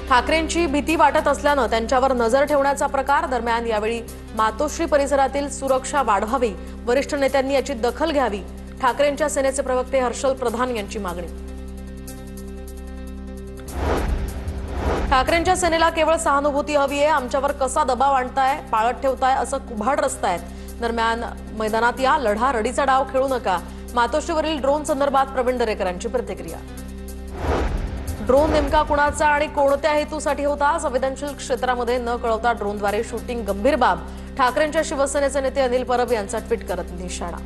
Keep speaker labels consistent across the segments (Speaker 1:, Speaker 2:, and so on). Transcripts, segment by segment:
Speaker 1: ठाकरेंची भीती वाटत असल्यानं त्यांच्यावर नजर ठेवण्याचा प्रकार। दरम्यान यावेळी मातोश्री परिसरातील सुरक्षा वाढवावी, वरिष्ठ नेत्यांनी याची दखल घ्यावी, ठाकरेंच्या सेनेचे प्रवक्ते हर्षल प्रधान यांची मागणी। ठाकरेंच्या सेनेला केवळ सहानुभूती हवी आहे, आमच्यावर कसा दबाव आणताय, पाळत ठेवताय असं कुभाड रचतायत। दरम्यान मैदानात या, लढा रडीचा डाव खेळू नका, मातोश्रीवरील ड्रोन संदर्भात प्रवीण दरेकरांची प्रतिक्रिया। ड्रोन नेमका कुणाचा आणि कोणत्या हेतूसाठी होता? संवेदनशील क्षेत्रामध्ये न कळवता ड्रोनद्वारे शूटिंग गंभीर बाब। ठाकरेंच्या शिवसेनेचे नेते अनिल परब यांचा ट्विट करत निशाणा।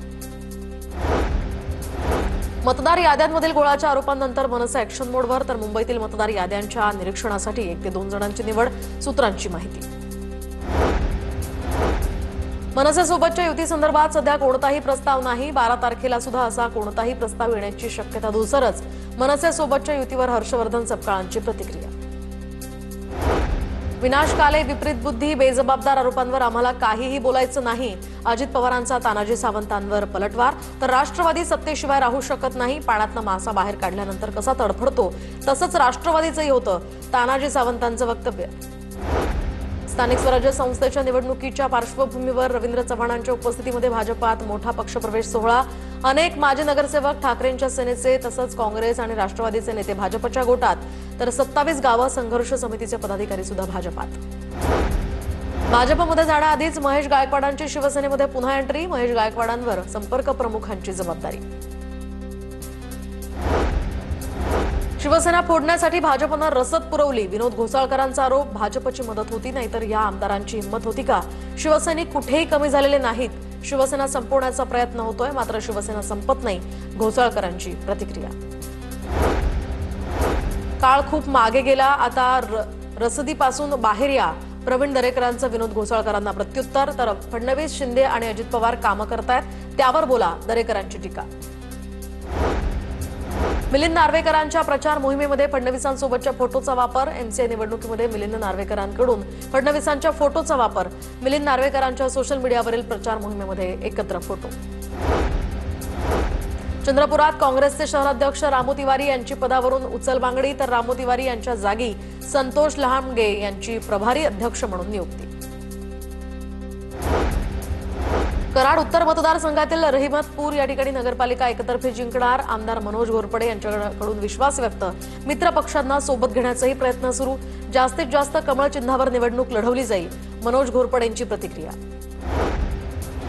Speaker 1: मतदार याद्यांमधील गोळाच्या आरोपांनंतर मनसे ॲक्शन मोडवर, तर मुंबईतील मतदार याद्यांच्या निरीक्षणासाठी 1 ते 2 जणांची निवड, सूत्रांची माहिती। मनसेसोबतच्या युतीसंदर्भात सध्या कोणताही प्रस्ताव नाही। 12 तारखेला सुद्धा असा कोणताही प्रस्ताव येण्याची शक्यता धुसरच। मनसेसोबतच्या युतीवर हर्षवर्धन सपकाळांची प्रतिक्रिया। विनाश काले विपरीत बुद्धी, बेजबाबदार आरोपांवर आम्हाला काहीही बोलायचं नाही। अजित पवारांचा तानाजी सावंतांवर पलटवार, तर राष्ट्रवादी सत्तेशिवाय राहू शकत नाही। पाण्यातनं मासा बाहेर काढल्यानंतर कसा तडफडतो तसंच राष्ट्रवादीचंही होतं, तानाजी सावंतांचं वक्तव्य। स्थानिक स्वराज्य संस्थेच्या निवडणुकीच्या पार्श्वभूमीवर रवींद्र चव्हाणांच्या उपस्थितीमध्ये भाजपात मोठा पक्षप्रवेश सोहळा। अनेक माजी नगरसेवक ठाकरेंच्या सेनेचे तसंच काँग्रेस आणि राष्ट्रवादीचे नेते भाजपच्या गोटात, तर 27 गावं संघर्ष समितीचे पदाधिकारी सुद्धा भाजपात। भाजपमध्ये जाण्याआधीच महेश गायकवाडांची शिवसेनेमध्ये पुन्हा एंट्री, महेश गायकवाडांवर संपर्क प्रमुखांची जबाबदारी। शिवसेना फोडण्यासाठी भाजपनं रसद पुरवली, विनोद घोसाळकरांचा आरोप। भाजपची मदत होती, नाहीतर या आमदारांची हिंमत होती का? शिवसैनिक कुठेही कमी झालेले नाहीत, शिवसेना संपवण्याचा प्रयत्न होतोय, मात्र शिवसेना संपत नाही, घोसाळकरांची प्रतिक्रिया। काळ खूप मागे गेला, आता रसदीपासून बाहेर या, प्रवीण दरेकरांचं विनोद घोसाळकरांना प्रत्युत्तर। तर फडणवीस, शिंदे आणि अजित पवार कामं करतायत, त्यावर बोला, दरेकरांची टीका। मिलिंद नार्वेकरांच्या प्रचार मोहिमेमध्ये फडणवीसांसोबतच्या फोटोचा वापर, एमसीए निवडणुकीमध्ये मिलिंद नार्वेकरांकडून फडणवीसांच्या फोटोचा वापर, मिलिंद नार्वेकरांच्या सोशल मीडियावरील प्रचार मोहिमेमध्ये एकत्र फोटो। चंद्रपुरात काँग्रेसचे शहराध्यक्ष रामू तिवारी यांची पदावरून उचलबांगडी, तर रामू तिवारी यांच्या जागी संतोष लहामगे यांची प्रभारी अध्यक्ष म्हणून नियुक्ती। कराड उत्तर मतदारसंघातील रहिमतपूर या ठिकाणी नगरपालिका एकतर्फी जिंकणार, आमदार मनोज घोरपडे यांच्याकडून विश्वास व्यक्त। मित्र पक्षांना सोबत घेण्याचाही प्रयत्न सुरू, जास्तीत जास्त कमळ चिन्हावर निवडणूक लढवली जाईल, मनोज घोरपडेंची प्रतिक्रिया।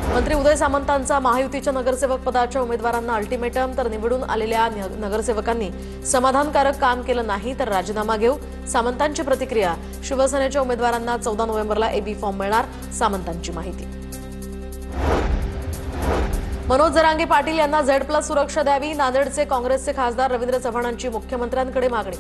Speaker 1: मंत्री उदय सामंतांचा महायुतीच्या नगरसेवक पदाच्या उमेदवारांना अल्टिमेटम, तर निवडून आलेल्या नगरसेवकांनी समाधानकारक काम केलं नाही तर राजीनामा घेऊ, सामंतांची प्रतिक्रिया। शिवसेनेच्या उमेदवारांना 14 नोव्हेंबरला एबी फॉर्म मिळणार, सामंतांची माहिती। मनोज जरांगे पाटील यांना Z+ सुरक्षा द्यावी, नांदेडचे काँग्रेसचे खासदार रवींद्र चव्हाणांची मुख्यमंत्र्यांकडे मागणी।